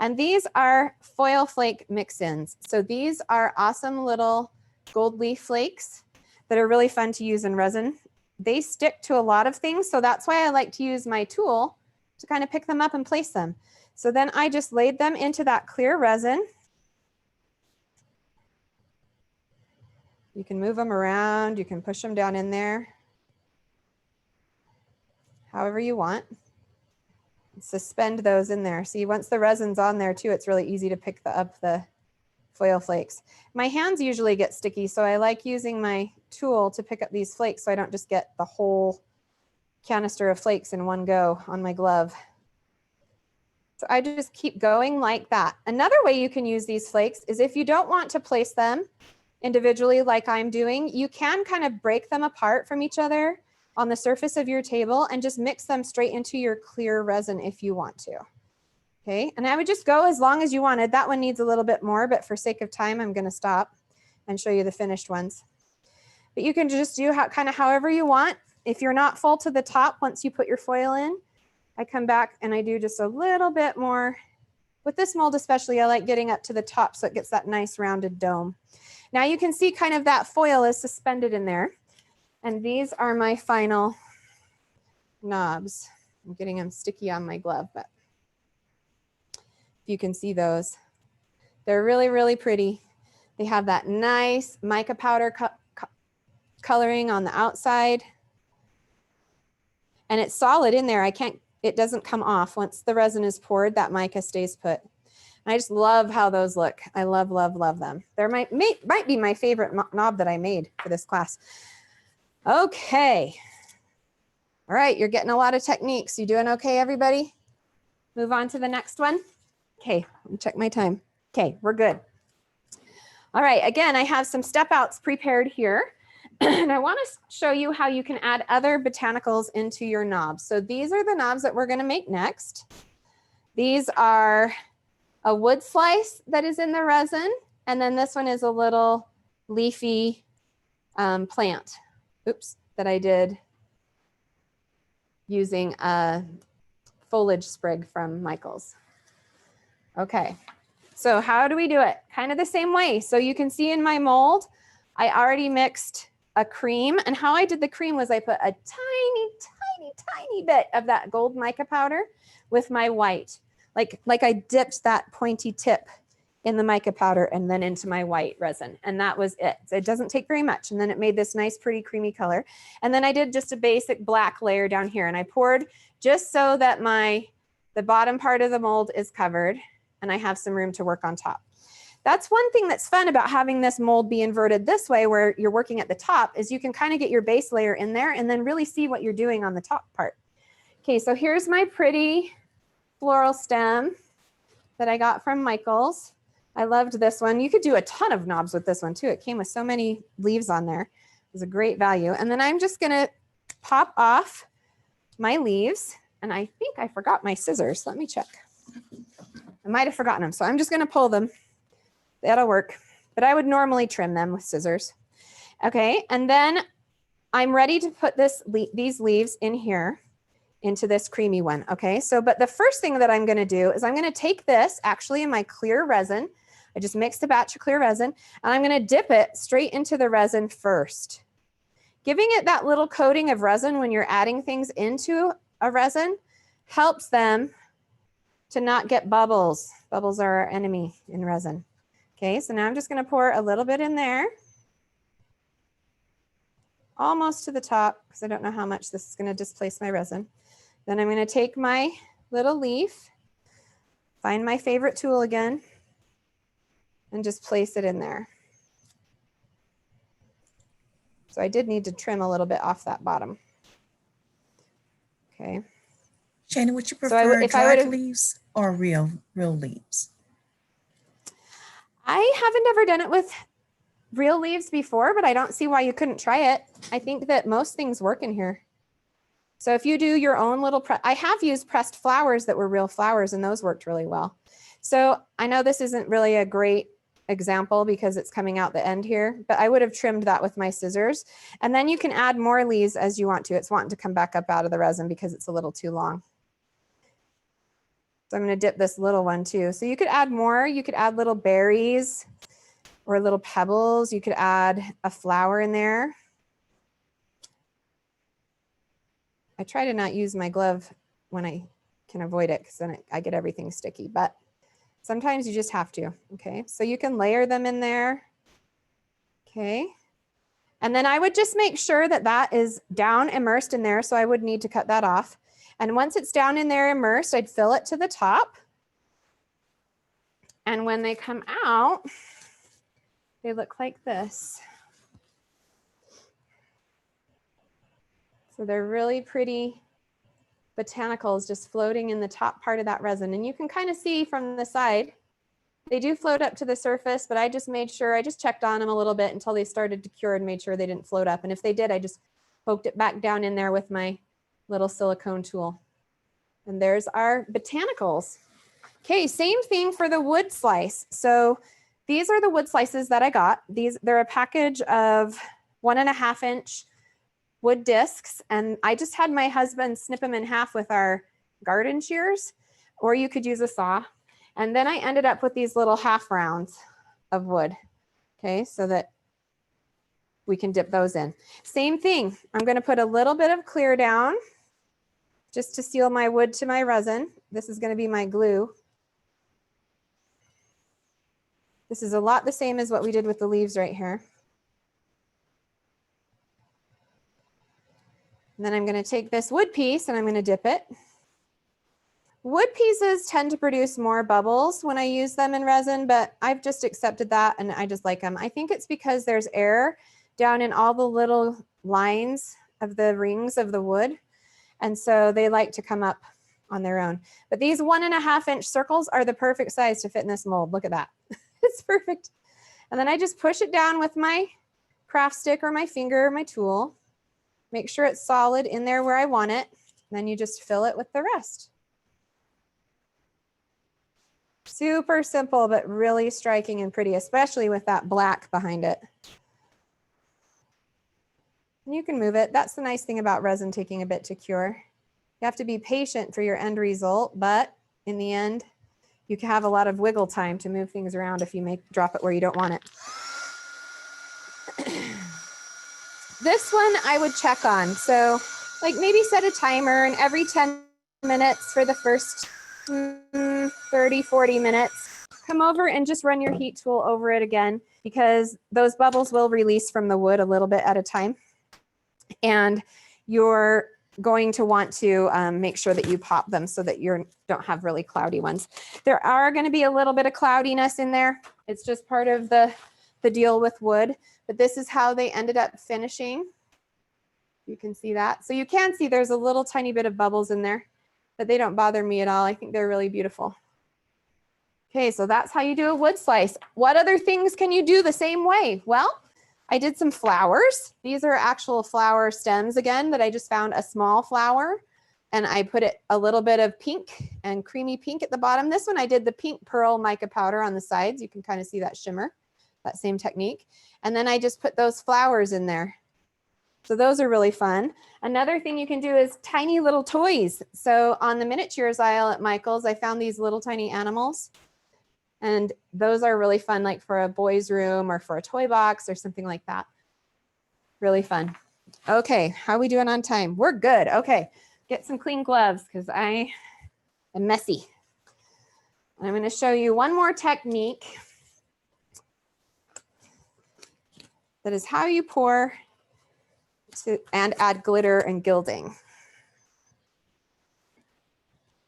And these are foil flake mix-ins. So these are awesome little gold leaf flakes that are really fun to use in resin. They stick to a lot of things, so that's why I like to use my tool to kind of pick them up and place them. So then I just laid them into that clear resin. You can move them around, you can push them down in there, however you want. Suspend those in there. See, once the resin's on there too, it's really easy to pick up the foil flakes. My hands usually get sticky, so I like using my tool to pick up these flakes so I don't just get the whole canister of flakes in one go on my glove. So I just keep going like that. Another way you can use these flakes is if you don't want to place them individually like I'm doing, you can kind of break them apart from each other on the surface of your table and just mix them straight into your clear resin if you want to. Okay, and I would just go as long as you wanted. That one needs a little bit more, but for sake of time, I'm going to stop and show you the finished ones. But you can just do kind of however you want. If you're not full to the top, once you put your foil in, I come back and I do just a little bit more. With this mold especially, I like getting up to the top so it gets that nice rounded dome. Now you can see kind of that foil is suspended in there. And these are my final knobs. I'm getting them sticky on my glove, but if you can see those, they're really, really pretty. They have that nice mica powder coloring on the outside. And it's solid in there. It doesn't come off. Once the resin is poured, that mica stays put. And I just love how those look. I love, love, love them. They're might be my favorite knob that I made for this class. Okay. All right, you're getting a lot of techniques. You doing okay, everybody? Move on to the next one. Okay, let me check my time. Okay, we're good. All right, again, I have some step outs prepared here. And I want to show you how you can add other botanicals into your knobs. So these are the knobs that we're going to make next. These are a wood slice that is in the resin. And then this one is a little leafy plant, that I did using a foliage sprig from Michael's. Okay, so how do we do it? Kind of the same way. So you can see in my mold, I already mixed a cream, and how I did the cream was I put a tiny, tiny, tiny bit of that gold mica powder with my white. Like I dipped that pointy tip in the mica powder and then into my white resin, and that was it. So it doesn't take very much, and then it made this nice, pretty, creamy color. And then I did just a basic black layer down here, and I poured just so that the bottom part of the mold is covered, and I have some room to work on top. That's one thing that's fun about having this mold be inverted this way, where you're working at the top, is you can kind of get your base layer in there and then really see what you're doing on the top part. Okay, so here's my pretty floral stem that I got from Michael's. I loved this one. You could do a ton of knobs with this one too. It came with so many leaves on there. It was a great value. And then I'm just gonna pop off my leaves, and I think I forgot my scissors. Let me check. I might have forgotten them, so I'm just gonna pull them. That'll work, but I would normally trim them with scissors. Okay, and then I'm ready to put these leaves in here into this creamy one. Okay, so but the first thing that I'm gonna do is I'm gonna take this actually in my clear resin. I just mixed a batch of clear resin, and I'm gonna dip it straight into the resin first. Giving it that little coating of resin when you're adding things into a resin helps them to not get bubbles. Bubbles are our enemy in resin. Okay, so now I'm just gonna pour a little bit in there, almost to the top, because I don't know how much this is gonna displace my resin. Then I'm gonna take my little leaf, find my favorite tool again, and just place it in there. So I did need to trim a little bit off that bottom. Okay. Shannon, would you prefer dried leaves or real leaves? I haven't ever done it with real leaves before, but I don't see why you couldn't try it. I think that most things work in here. So if you do your own little, I have used pressed flowers that were real flowers, and those worked really well. So I know this isn't really a great example because it's coming out the end here, but I would have trimmed that with my scissors. And then you can add more leaves as you want to. It's wanting to come back up out of the resin because it's a little too long. So I'm going to dip this little one too. So you could add more. You could add little berries or little pebbles. You could add a flower in there. I try to not use my glove when I can avoid it, because then I get everything sticky, but sometimes you just have to. Okay, so you can layer them in there. Okay, and then I would just make sure that that is down immersed in there, so I would need to cut that off. And once it's down in there immersed, I'd fill it to the top. And when they come out, they look like this. So they're really pretty botanicals just floating in the top part of that resin. And you can kind of see from the side, they do float up to the surface, but I just made sure, I just checked on them a little bit until they started to cure and made sure they didn't float up. And if they did, I just poked it back down in there with my little silicone tool. And there's our botanicals. Okay, same thing for the wood slice. So these are the wood slices that I got. They're a package of 1.5 inch wood discs, and I just had my husband snip them in half with our garden shears, or you could use a saw. And then I ended up with these little half rounds of wood. Okay, so that we can dip those in. Same thing, I'm going to put a little bit of clear down just to seal my wood to my resin. This is going to be my glue. This is a lot the same as what we did with the leaves right here. And then I'm going to take this wood piece and I'm going to dip it. Wood pieces tend to produce more bubbles when I use them in resin, but I've just accepted that and I just like them. I think it's because there's air down in all the little lines of the rings of the wood. And so they like to come up on their own. But these 1.5 inch circles are the perfect size to fit in this mold. Look at that. It's perfect. And then I just push it down with my craft stick or my finger or my tool. Make sure it's solid in there where I want it. And then you just fill it with the rest. Super simple, but really striking and pretty, especially with that black behind it. And you can move it. That's the nice thing about resin taking a bit to cure. You have to be patient for your end result, but in the end, you can have a lot of wiggle time to move things around if you drop it where you don't want it. This one I would check on. So like maybe set a timer and every 10 minutes for the first 30, 40 minutes, come over and just run your heat tool over it again, because those bubbles will release from the wood a little bit at a time. And you're going to want to make sure that you pop them so that you don't have really cloudy ones. There are going to be a little bit of cloudiness in there. It's just part of the deal with wood, but this is how they ended up finishing. You can see that. So you can see there's a little tiny bit of bubbles in there, but they don't bother me at all. I think they're really beautiful. Okay, so that's how you do a wood slice. What other things can you do the same way? Well, I did some flowers. These are actual flower stems again that I just found a small flower, and I put it a little bit of pink and creamy pink at the bottom. This one I did the pink pearl mica powder on the sides. You can kind of see that shimmer, that same technique. And then I just put those flowers in there. So those are really fun. Another thing you can do is tiny little toys. So on the miniatures aisle at Michael's, I found these little tiny animals. And those are really fun, like for a boy's room or for a toy box or something like that. Really fun. Okay, how are we doing on time? We're good. Okay, get some clean gloves because I am messy. I'm going to show you one more technique. That is how you pour and add glitter and gilding.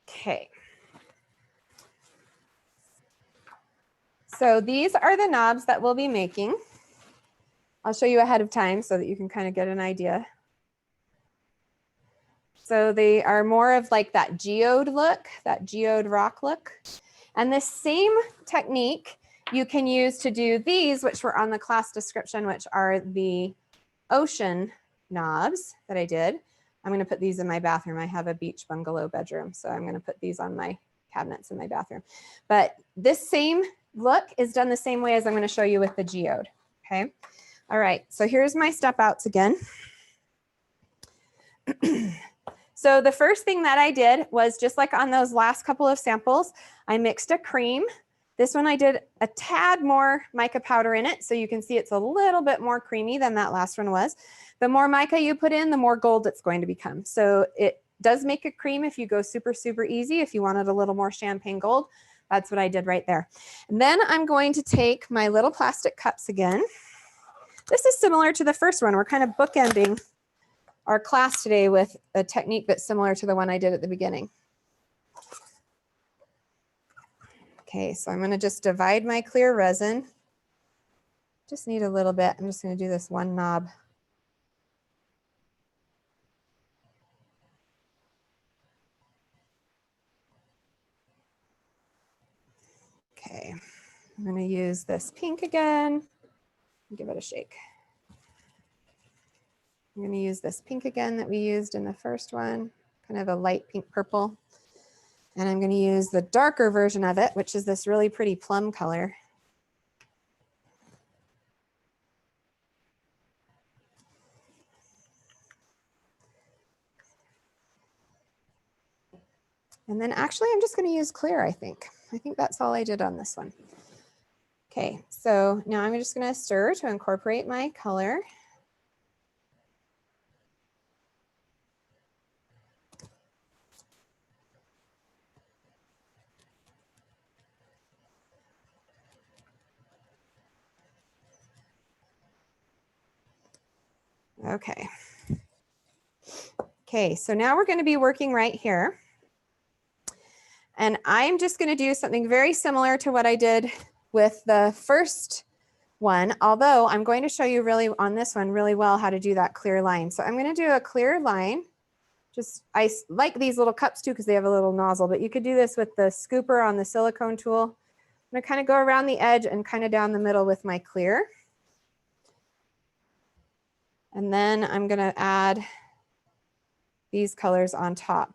Okay. So these are the knobs that we'll be making. I'll show you ahead of time so that you can kind of get an idea. So they are more of like that geode look, that geode rock look. And the same technique you can use to do these, which were on the class description, which are the ocean knobs that I did. I'm going to put these in my bathroom. I have a beach bungalow bedroom, so I'm going to put these on my cabinets in my bathroom. But this same look is done the same way as I'm going to show you with the geode. Okay. All right. So here's my step outs again. So the first thing that I did was just like on those last couple of samples, I mixed a cream. This one I did a tad more mica powder in it. So you can see it's a little bit more creamy than that last one was. The more mica you put in, the more gold it's going to become. So it does make a cream if you go super, super easy. If you wanted a little more champagne gold, that's what I did right there. And then I'm going to take my little plastic cups again. This is similar to the first one. We're kind of bookending our class today with a technique that's similar to the one I did at the beginning. Okay, so I'm going to just divide my clear resin. Just need a little bit. I'm just going to do this one knob. Okay, I'm going to use this pink again. Give it a shake. I'm going to use this pink again that we used in the first one, kind of a light pink purple. And I'm going to use the darker version of it, which is this really pretty plum color. And then actually I'm just going to use clear, I think. I think that's all I did on this one. Okay, so now I'm just going to stir to incorporate my color. Okay. Okay, so now we're going to be working right here. And I'm just going to do something very similar to what I did with the first one, although I'm going to show you really on this one really well how to do that clear line. So I'm going to do a clear line. I like these little cups too because they have a little nozzle, but you could do this with the scooper on the silicone tool. I'm going to kind of go around the edge and kind of down the middle with my clear. And then I'm going to add these colors on top.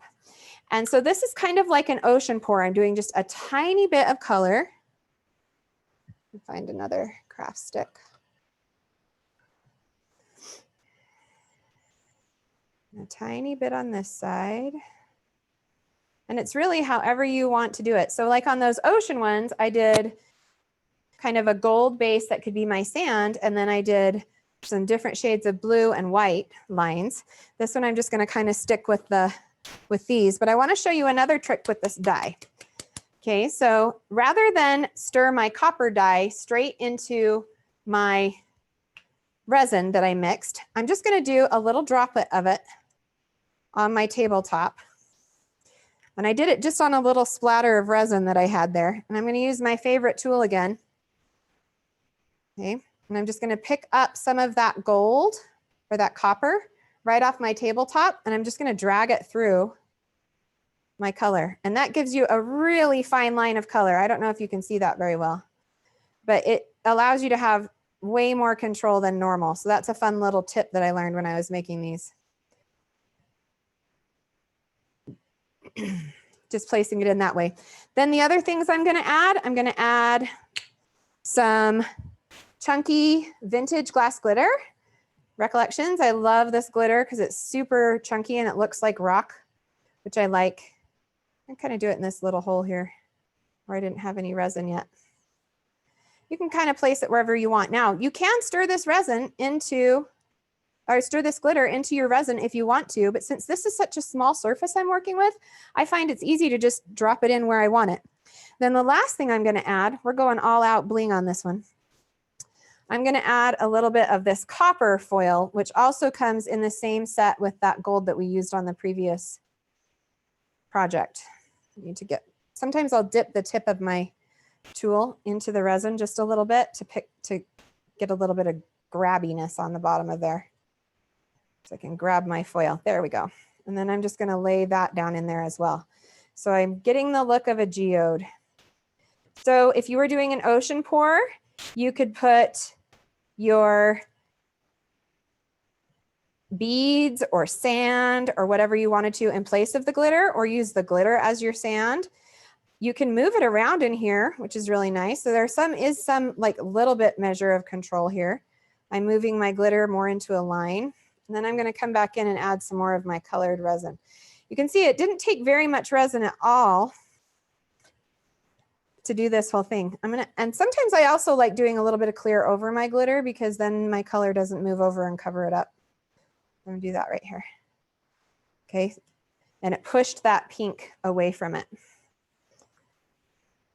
And so this is kind of like an ocean pour. I'm doing just a tiny bit of color. Find another craft stick. A tiny bit on this side. And it's really however you want to do it. So like on those ocean ones, I did kind of a gold base that could be my sand. And then I did some different shades of blue and white lines. This one I'm just going to kind of stick with these, but I want to show you another trick with this dye. Okay, so rather than stir my copper dye straight into my resin that I mixed, I'm just going to do a little droplet of it on my tabletop. And I did it just on a little splatter of resin that I had there. And I'm going to use my favorite tool again. Okay, and I'm just going to pick up some of that gold or that copper right off my tabletop, and I'm just going to drag it through my color. And that gives you a really fine line of color. I don't know if you can see that very well, but it allows you to have way more control than normal. So that's a fun little tip that I learned when I was making these. Just placing it in that way. Then the other things I'm going to add some chunky vintage glass glitter. Recollections. I love this glitter because it's super chunky and it looks like rock, which I like. I kind of do it in this little hole here where I didn't have any resin yet. You can kind of place it wherever you want. Now you can stir this resin into, or stir this glitter into your resin if you want to, but since this is such a small surface I'm working with, I find it's easy to just drop it in where I want it. Then the last thing I'm going to add, we're going all out bling on this one. I'm going to add a little bit of this copper foil, which also comes in the same set with that gold that we used on the previous project. I need to get, sometimes I'll dip the tip of my tool into the resin just a little bit to get a little bit of grabbiness on the bottom of there. So I can grab my foil. There we go. And then I'm just going to lay that down in there as well. So I'm getting the look of a geode. So if you were doing an ocean pour, you could put your beads or sand or whatever you wanted to in place of the glitter, or use the glitter as your sand. You can move it around in here, which is really nice. So there's some like little bit measure of control here. I'm moving my glitter more into a line, and then I'm going to come back in and add some more of my colored resin. You can see it didn't take very much resin at all to do this whole thing. And sometimes I also like doing a little bit of clear over my glitter because then my color doesn't move over and cover it up. I'm gonna do that right here. Okay, and it pushed that pink away from it.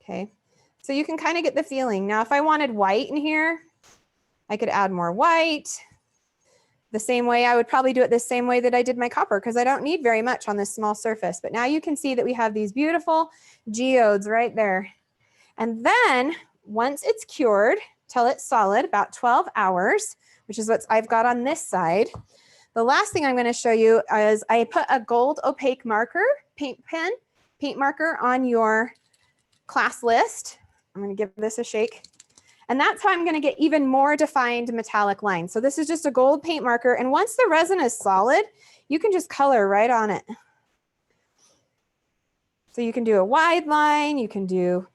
Okay, so you can kind of get the feeling. Now, if I wanted white in here, I could add more white. The same way, I would probably do it the same way that I did my copper because I don't need very much on this small surface. But now you can see that we have these beautiful geodes right there. And then once it's cured, till it's solid, about 12 hours, which is what I've got on this side. The last thing I'm going to show you is I put a gold opaque marker, paint marker on your class list. I'm going to give this a shake. And that's how I'm going to get even more defined metallic lines. So this is just a gold paint marker. And once the resin is solid, you can just color right on it. So you can do a wide line, you can do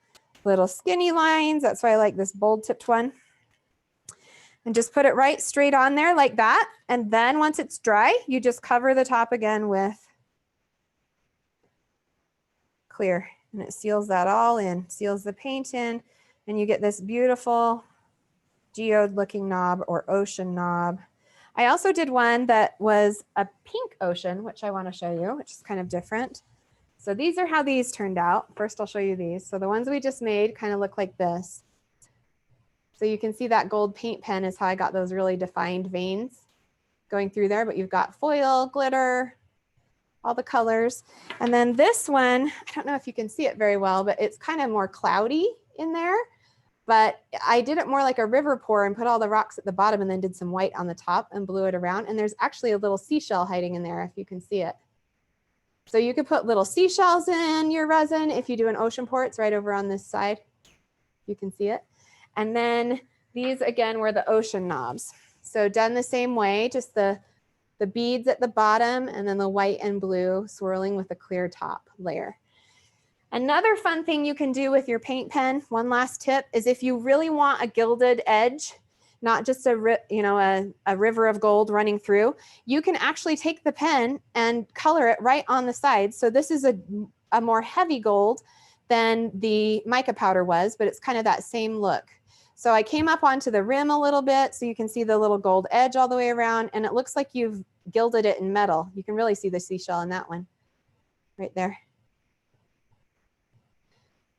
little skinny lines. That's why I like this bold tipped one. And just put it right straight on there like that. And then once it's dry, you just cover the top again with clear. And it seals that all in, seals the paint in, and you get this beautiful geode looking knob or ocean knob. I also did one that was a pink ocean, which I want to show you, which is kind of different. So these are how these turned out. First, I'll show you these. So the ones we just made kind of look like this. So you can see that gold paint pen is how I got those really defined veins going through there, but you've got foil, glitter, all the colors. And then this one, I don't know if you can see it very well, but it's kind of more cloudy in there. But I did it more like a river pour and put all the rocks at the bottom and then did some white on the top and blew it around. And there's actually a little seashell hiding in there if you can see it. So you could put little seashells in your resin. If you do an ocean pour, it's right over on this side. You can see it. And then these again were the ocean knobs. So done the same way, just the beads at the bottom and then the white and blue swirling with a clear top layer. Another fun thing you can do with your paint pen, one last tip, is if you really want a gilded edge, not just a river of gold running through, you can actually take the pen and color it right on the side. So this is a more heavy gold than the mica powder was, but it's kind of that same look. So I came up onto the rim a little bit so you can see the little gold edge all the way around, and it looks like you've gilded it in metal. You can really see the seashell in that one right there.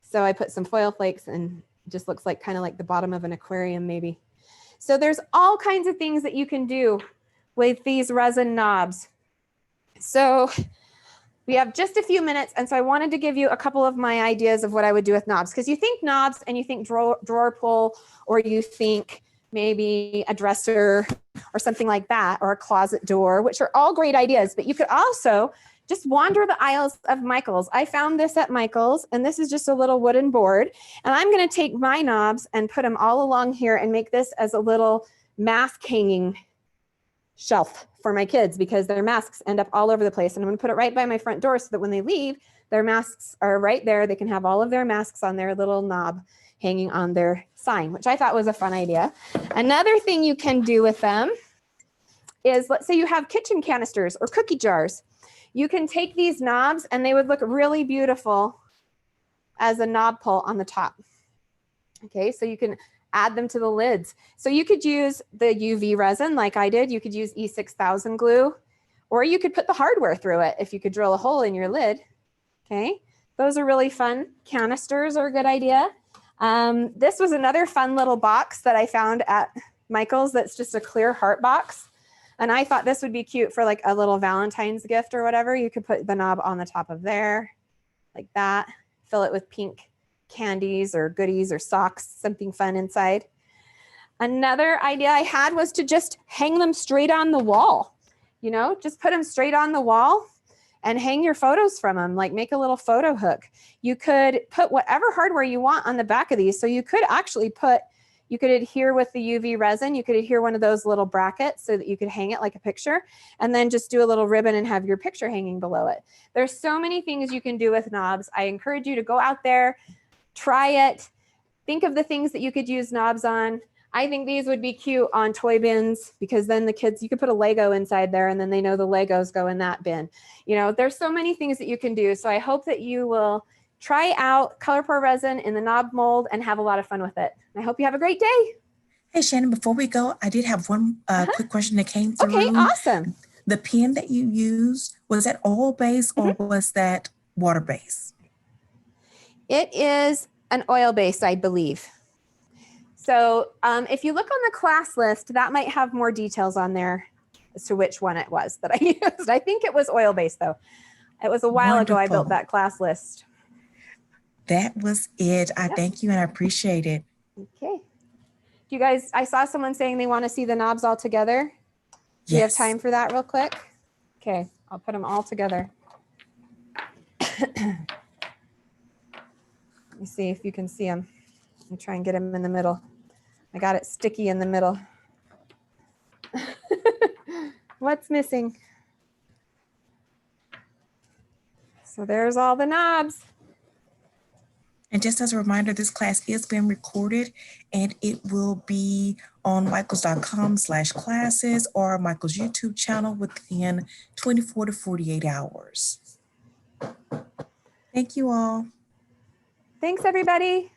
So I put some foil flakes and it just looks like kind of like the bottom of an aquarium maybe. So there's all kinds of things that you can do with these resin knobs. So we have just a few minutes, and so I wanted to give you a couple of my ideas of what I would do with knobs, because you think knobs and you think drawer pull, or you think maybe a dresser or something like that, or a closet door, which are all great ideas, but you could also just wander the aisles of Michael's. I found this at Michael's, and this is just a little wooden board, and I'm going to take my knobs and put them all along here and make this as a little mask hanging shelf for my kids, because their masks end up all over the place. And I'm going to put it right by my front door so that when they leave, their masks are right there. They can have all of their masks on their little knob hanging on their sign, which I thought was a fun idea. Another thing you can do with them is, let's say you have kitchen canisters or cookie jars. You can take these knobs and they would look really beautiful as a knob pull on the top. Okay, so you can add them to the lids. So you could use the UV resin like I did. You could use E6000 glue, or you could put the hardware through it if you could drill a hole in your lid. Okay, those are really fun. Canisters are a good idea. This was another fun little box that I found at Michael's that's just a clear heart box. And I thought this would be cute for like a little Valentine's gift or whatever. You could put the knob on the top of there like that, fill it with pink candies or goodies or socks, something fun inside. Another idea I had was to just hang them straight on the wall. You know, just put them straight on the wall and hang your photos from them, like make a little photo hook. You could put whatever hardware you want on the back of these. So you could actually put, you could adhere with the UV resin. You could adhere one of those little brackets so that you could hang it like a picture, and then just do a little ribbon and have your picture hanging below it. There's so many things you can do with knobs. I encourage you to go out there, try it. Think of the things that you could use knobs on. I think these would be cute on toy bins, because then the kids, you could put a Lego inside there and then they know the Legos go in that bin. You know, there's so many things that you can do. So I hope that you will try out color pour resin in the knob mold and have a lot of fun with it. I hope you have a great day. Hey, Shannon, before we go, I did have one quick question that came through. Okay, awesome. The pen that you used, was that oil-based or was that water-based? It is an oil-based, I believe. So if you look on the class list, that might have more details on there as to which one it was that I used. I think it was oil-based, though. It was a while ago I built that class list. That was it. I thank you and I appreciate it. Okay. Do you guys, I saw someone saying they want to see the knobs all together. Do you have time for that real quick? Okay, I'll put them all together. Let me see if you can see them. Let me try and get them in the middle. I got it sticky in the middle. What's missing? So there's all the knobs. And just as a reminder, this class is being recorded and it will be on michaels.com/classes or Michael's YouTube channel within 24 to 48 hours. Thank you all. Thanks, everybody.